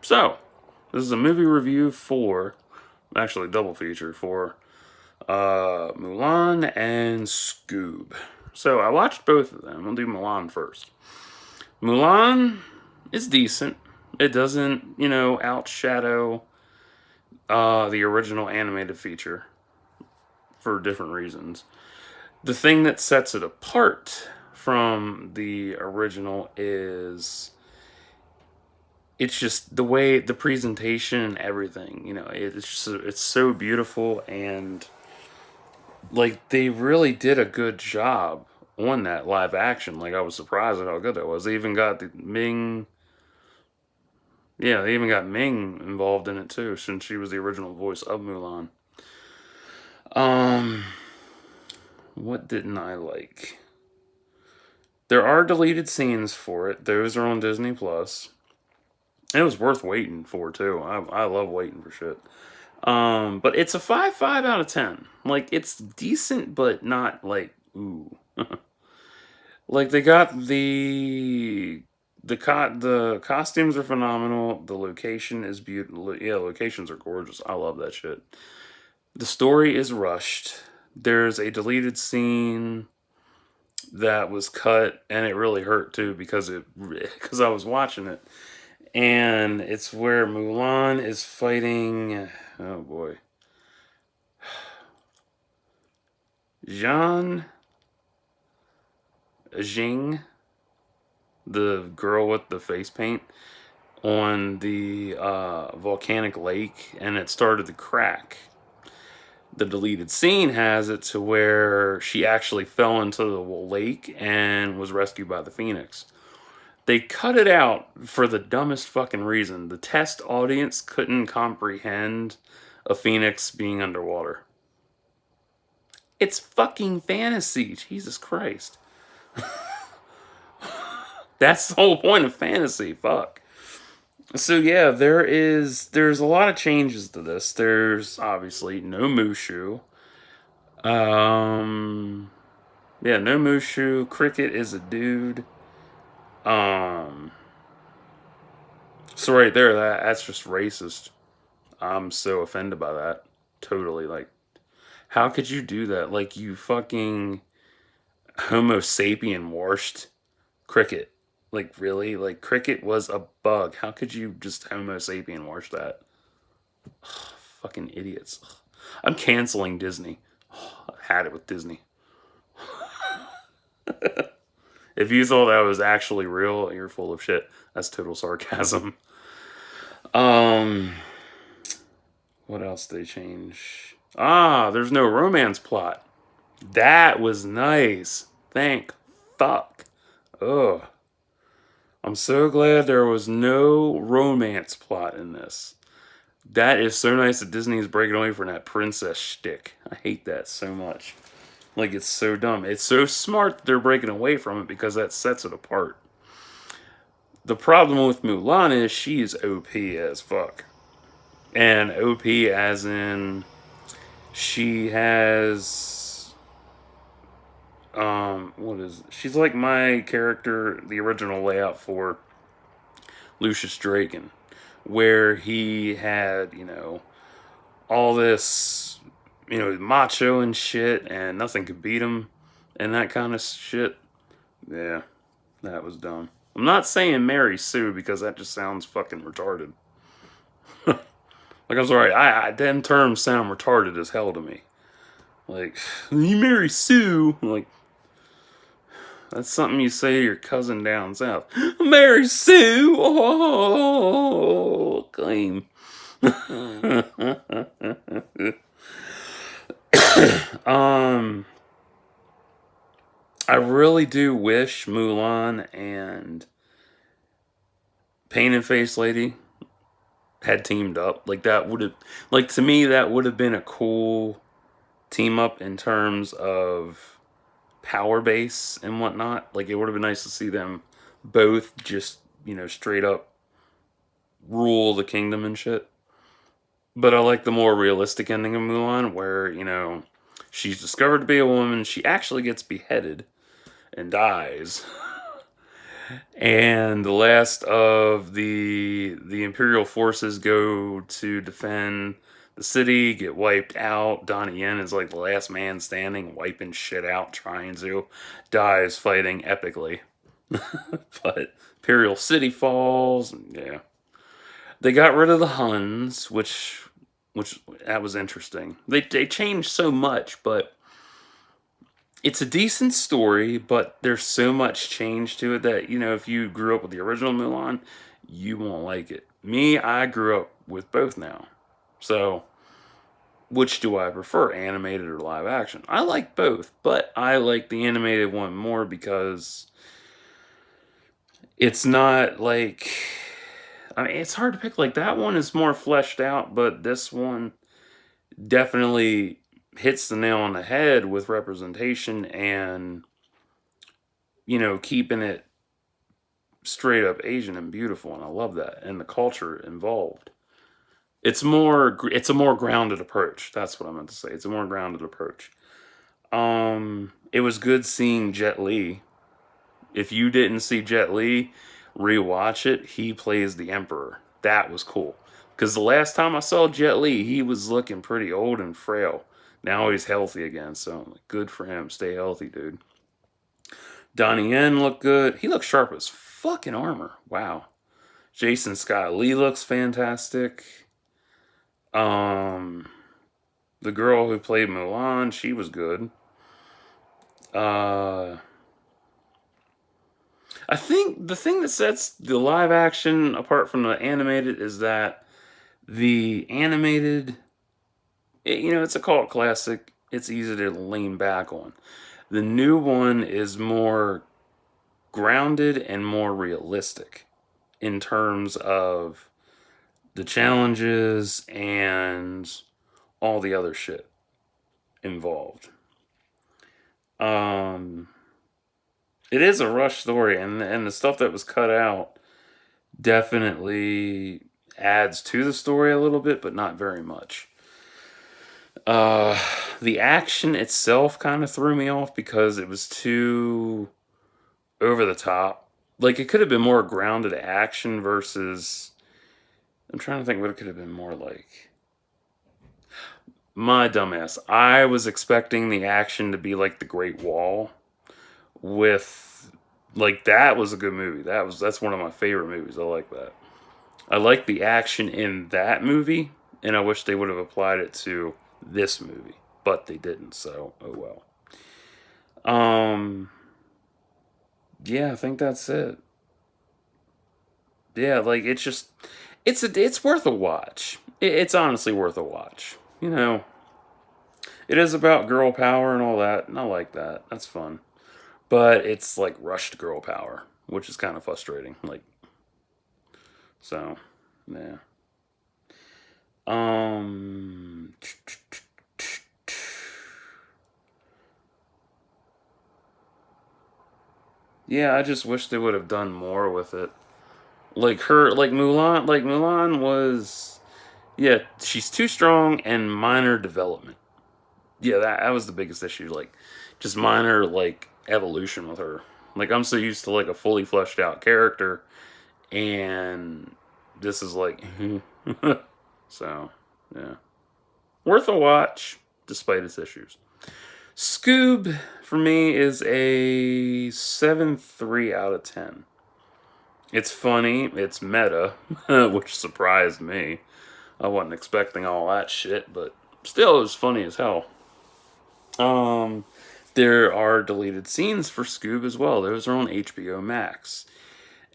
So, this is a movie review for, actually double feature for, Mulan and Scoob. So I watched both of them. We'll do Mulan first. Mulan is decent. It doesn't, outshadow the original animated feature for different reasons. The thing that sets it apart from the original is it's just the way the presentation and everything. It's so beautiful, and like they really did a good job on that live action. Like I was surprised at how good that was. They even got the Ming. Yeah, they even got Ming involved in it too, since she was the original voice of Mulan. Um, what didn't I like? There are deleted scenes for it. Those are on Disney Plus. It was worth waiting for too. I love waiting for shit. But it's a 5 out of 10. Like it's decent, but not like ooh. Like they got the costumes are phenomenal. The location is beautiful. Yeah, locations are gorgeous. I love that shit. The story is rushed. There's a deleted scene that was cut, and it really hurt too because I was watching it, and it's where Mulan is fighting. Oh boy, Jean Jing, the girl with the face paint, on the volcanic lake, and it started to crack. The deleted scene has it to where she actually fell into the lake and was rescued by the Phoenix. They cut it out for the dumbest fucking reason. The test audience couldn't comprehend a Phoenix being underwater. It's fucking fantasy. Jesus Christ. That's the whole point of fantasy. Fuck. So yeah, there's a lot of changes to this. There's obviously no Mushu. Um yeah, no Mushu. Cricket is a dude. Um so right there, that's just racist. I'm so offended by that. Totally. Like, how could you do that? Like, you fucking Homo sapien washed Cricket. Like, really? Like, Cricket was a bug. How could you just Homo sapien wash that? Ugh, fucking idiots. Ugh. I'm canceling Disney. I had it with Disney. If you thought that was actually real, you're full of shit. That's total sarcasm. Um, what else did they change? There's no romance plot. That was nice. Thank fuck. Ugh. I'm so glad there was no romance plot in this. That is so nice that Disney is breaking away from that princess shtick. I hate that so much. Like, it's so dumb. It's so smart that they're breaking away from it because that sets it apart. The problem with Mulan is she is OP as fuck. And OP as in she has what is it? She's like my character, the original layout for Lucius Draken, where he had, all this, macho and shit, and nothing could beat him, and that kind of shit. Yeah, that was dumb. I'm not saying Mary Sue because that just sounds fucking retarded. Like, I'm sorry, them terms sound retarded as hell to me. Like, you marry Sue. Like, that's something you say to your cousin down south. Mary Sue. Oh, claim. um, I really do wish Mulan and Pain and Face Lady had teamed up. Like that would have, like to me, that would have been a cool team up in terms of power base and whatnot. Like it would have been nice to see them both just, straight up rule the kingdom and shit. But I like the more realistic ending of Mulan where, she's discovered to be a woman, she actually gets beheaded and dies. And the last of the Imperial forces go to defend the city, get wiped out. Donnie Yen is like the last man standing, wiping shit out, trying to, dies fighting epically. But Imperial City falls. Yeah, they got rid of the Huns, which that was interesting. They changed so much, but it's a decent story. But there's so much change to it that, if you grew up with the original Mulan, you won't like it. Me, I grew up with both now, so which do I prefer, animated or live action? I like both, but I like the animated one more because it's not like, I mean, it's hard to pick. Like, that one is more fleshed out, but this one definitely hits the nail on the head with representation and, keeping it straight up Asian and beautiful. And I love that. And the culture involved. It's a more grounded approach. That's what I meant to say. It's a more grounded approach. It was good seeing Jet Li. If you didn't see Jet Li, rewatch it. He plays the Emperor. That was cool. Because the last time I saw Jet Li, he was looking pretty old and frail. Now he's healthy again, so good for him. Stay healthy, dude. Donnie Yen looked good. He looks sharp as fucking armor. Wow. Jason Scott Lee looks fantastic. Um, the girl who played Mulan, she was good. Uh, I think the thing that sets the live action apart from the animated is that the animated, it's a cult classic. It's easy to lean back on. The new one is more grounded and more realistic in terms of the challenges and all the other shit involved. It is a rush story, and the stuff that was cut out definitely adds to the story a little bit, but not very much. Uh, the action itself kind of threw me off because it was too over the top. Like, it could have been more grounded action versus. I'm trying to think what it could have been more like. My dumbass. I was expecting the action to be like The Great Wall with, like, that was a good movie. That's one of my favorite movies. I like that. I like the action in that movie, and I wish they would have applied it to this movie, but they didn't, so oh well. Um yeah, I think that's it. Yeah, like, it's worth a watch. It's honestly worth a watch. It is about girl power and all that, and I like that. That's fun. But it's like rushed girl power, which is kind of frustrating. Like, so, yeah. Um, yeah, I just wish they would have done more with it. Like Mulan was, yeah, she's too strong and minor development. Yeah, that was the biggest issue. Like, just minor, like, evolution with her. Like, I'm so used to, like, a fully fleshed out character, and this is like, so, yeah. Worth a watch, despite its issues. Scoob, for me, is a 7.3 out of 10. It's funny, it's meta, which surprised me. I wasn't expecting all that shit, but still, it was funny as hell. Um, there are deleted scenes for Scoob as well. Those are on HBO Max.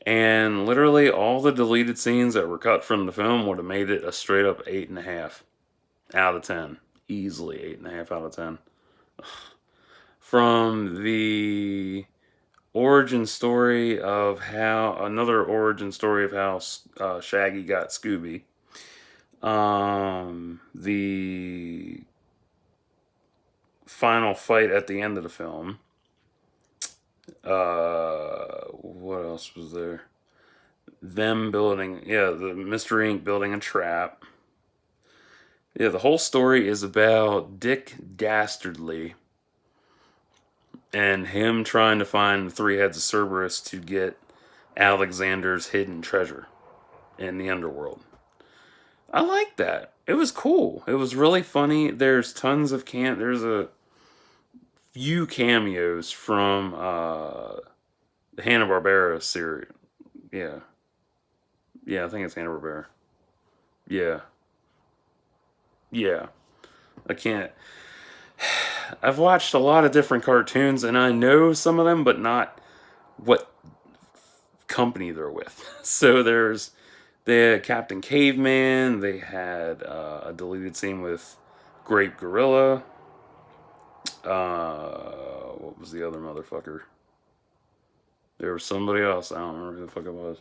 And literally all the deleted scenes that were cut from the film would have made it a straight up 8.5 out of 10. Easily 8.5 out of 10. From the origin story of how, another origin story of how Shaggy got Scooby. The final fight at the end of the film. What else was there? Them building, yeah, the Mystery Inc. building a trap. Yeah, the whole story is about Dick Dastardly and him trying to find the three heads of Cerberus to get Alexander's hidden treasure in the underworld. I like that. It was cool. It was really funny. There's tons of there's a few cameos from the Hanna-Barbera series. Yeah. Yeah, I think it's Hanna-Barbera. Yeah. Yeah. I can't. I've watched a lot of different cartoons and I know some of them, but not what company they're with. So they had Captain Caveman, they had a deleted scene with Great Gorilla. What was the other motherfucker? There was somebody else. I don't remember who the fuck it was.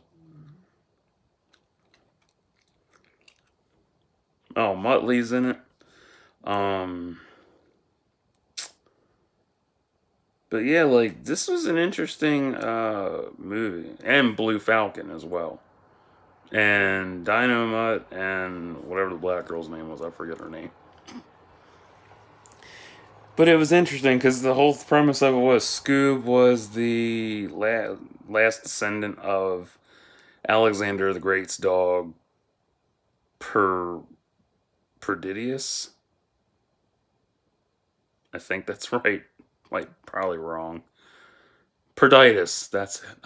Oh, Muttley's in it. Um, but yeah, like this was an interesting movie, and Blue Falcon as well, and Dynamite, and whatever the black girl's name was, I forget her name. But it was interesting because the whole premise of it was Scoob was the last descendant of Alexander the Great's dog, Per Perdidius. I think that's right. Like probably wrong. Perditus. That's it.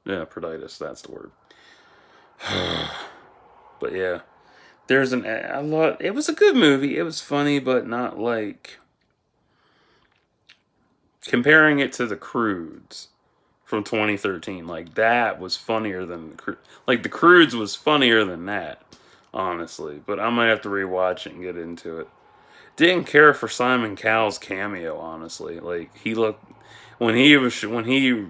Yeah, Perditus. That's the word. But yeah, there's a lot. It was a good movie. It was funny, but not like comparing it to the Croods from 2013. Like that was funnier than like the Croods was funnier than that, honestly. But I might have to rewatch it and get into it. Didn't care for Simon Cowell's cameo, honestly. Like he looked when he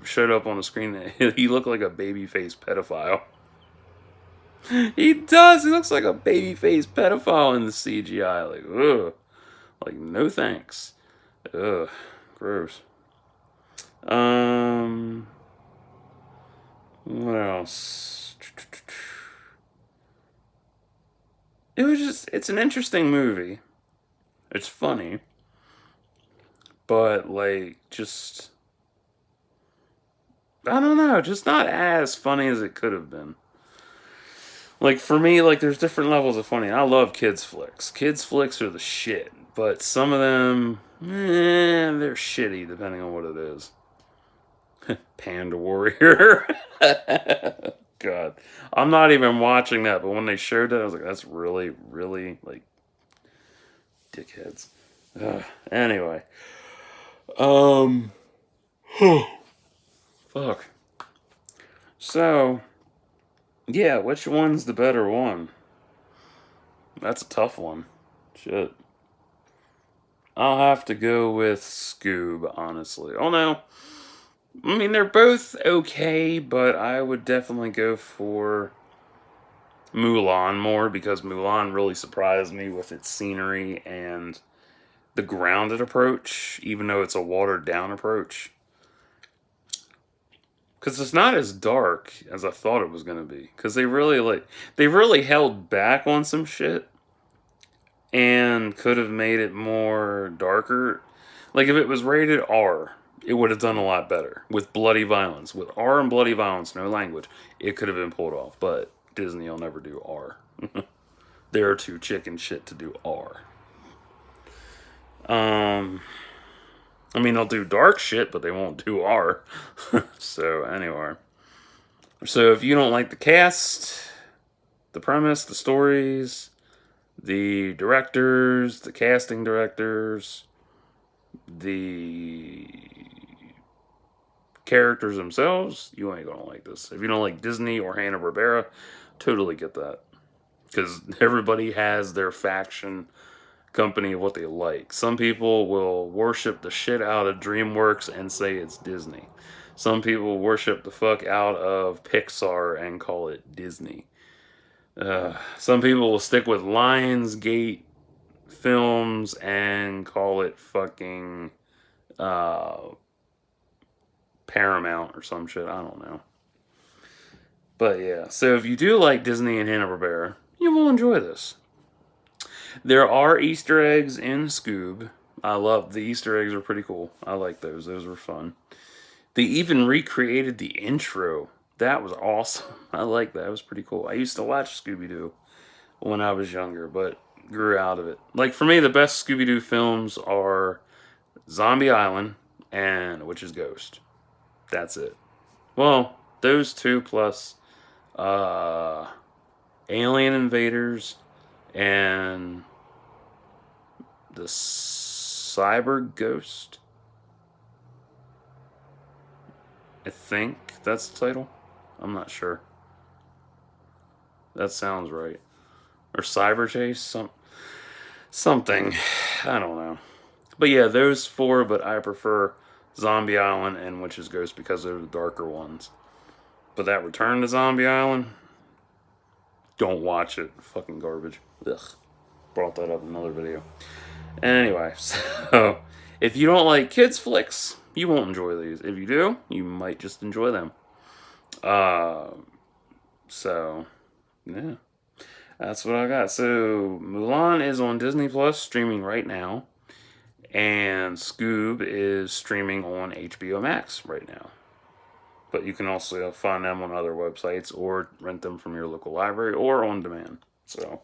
showed up on the screen, he looked like a babyface pedophile. He does. He looks like a babyface pedophile in the CGI. Like, ugh. Like, no thanks. Ugh. Gross. Um. What else? It's an interesting movie. It's funny. But, like, just. I don't know. Just not as funny as it could have been. Like for me, like there's different levels of funny. I love kids flicks. Kids flicks are the shit, but some of them, they're shitty depending on what it is. Panda Warrior. God, I'm not even watching that. But when they showed it, I was like, that's really, really like dickheads. Anyway, um, fuck. So yeah, which one's the better one? That's a tough one. Shit. I'll have to go with Scoob, honestly. Oh no. I mean, they're both okay, but I would definitely go for Mulan more because Mulan really surprised me with its scenery and the grounded approach, even though it's a watered down approach. Because it's not as dark as I thought it was going to be. Because they really held back on some shit and could have made it more darker. Like if it was rated R, it would have done a lot better with bloody violence. With R and bloody violence, no language, it could have been pulled off. But Disney will never do R. They're too chicken shit to do R. I mean, they'll do dark shit, but they won't do R. So anyway, so if you don't like the cast, the premise, the stories, the directors, the casting directors, the characters themselves, you ain't gonna like this. If you don't like Disney or Hanna-Barbera, totally get that. Because everybody has their faction company of what they like. Some people will worship the shit out of DreamWorks and say it's Disney. Some people worship the fuck out of Pixar and call it Disney. Some people will stick with Lionsgate films and call it fucking Paramount or some shit. I don't know. But yeah, so if you do like Disney and Hanna-Barbera, you will enjoy this. There are Easter eggs in Scoob. I love the Easter eggs are pretty cool. I like those. Those were fun. They even recreated the intro. That was awesome. I like that. It was pretty cool. I used to watch Scooby-Doo when I was younger, but grew out of it. Like, for me, the best Scooby-Doo films are Zombie Island and Witch's Ghost. That's it. Well, those two plus uh, Alien Invaders and the Cyber Ghost. I think that's the title. I'm not sure. That sounds right. Or Cyber Chase, something. I don't know. But yeah, those four. But I prefer Zombie Island and Witch's Ghost because they're the darker ones. But that Return to Zombie Island, don't watch it. Fucking garbage. Ugh. Brought that up in another video. Anyway, so if you don't like kids flicks, you won't enjoy these. If you do, you might just enjoy them. So yeah, that's what I got. So Mulan is on Disney Plus streaming right now, and Scoob is streaming on HBO Max right now. But you can also find them on other websites or rent them from your local library or on demand. So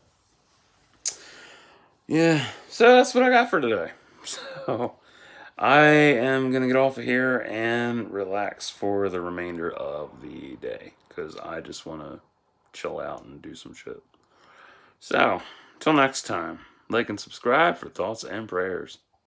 yeah, so that's what I got for today. So I am going to get off of here and relax for the remainder of the day because I just want to chill out and do some shit. So, till next time, like and subscribe for thoughts and prayers.